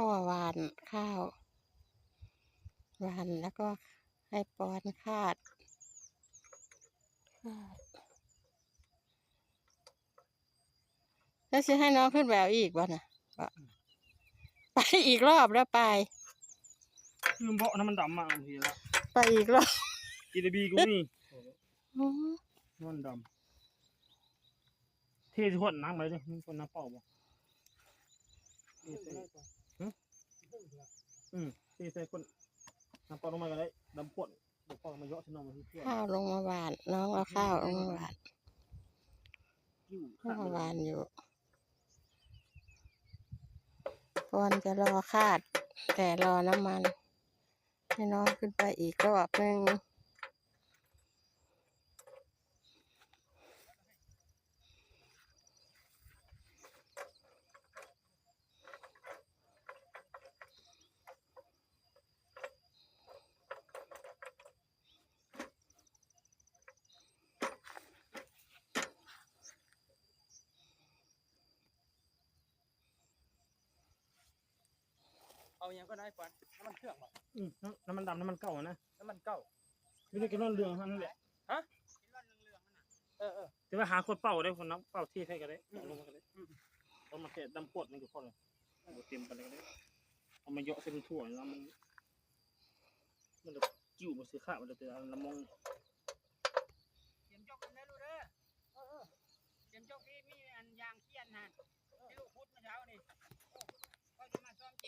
พ่อหวานข้าวหวานแล้วก็ให้ป้อนคาดแล้วจะให้น้องขึ้นแววอีกวะน่ะไปอีกรอบแล้วไป คือเบาะน้ำมันดำมากบางทีแล้ว ไปอีกรอบ GDB กูมี อ๋อ น้ำมันดำเทสิคนน้ำอะไรเนี่ยมันคนน้ำเปล่าบ่เทใส่คนน้ำเปล่าลงมาก็ได้ดำขวดเดี๋ยวพอมาเยอะชิ้นนมมาที่เพื่อน ข้าวลงมาหวานน้องเอาข้าวลงมาหวาน กิ้ว ข้าวหวานอยู่ปอนจะรอคาด แต่รอน้ำมันให้น้องขึ้นไปอีกรอบนึงเอาอย่างก็ได้ปอนน้ำมันเครื่องบ่ น้ำมันดำน้ำมันเก่านะ น้ำมันเก่า ไม่ได้กินน้ำเรืองนั่นแหละ กินร้อนเหลืองๆนั่นน่ะแต่ว่าหาคนเป่าได้คนน้ำเป่าที่ให้ก็ได้เอาลงมาก็ได้เอามาแค่ดำขวดมันก็พอเลยเอาเต็มไปเลยก็ได้เอามาเยอะเส้นถั่วแล้วมันจะกิ้วมันสีขาวมันจะเป็นน้ำมอง เตรียมจกกันได้ลูกเด้อเตรียมจกที่มีอันยางเคียนฮะที่ลูกพุดเมื่อเช้านี่ก็จะมาซ่อมเจ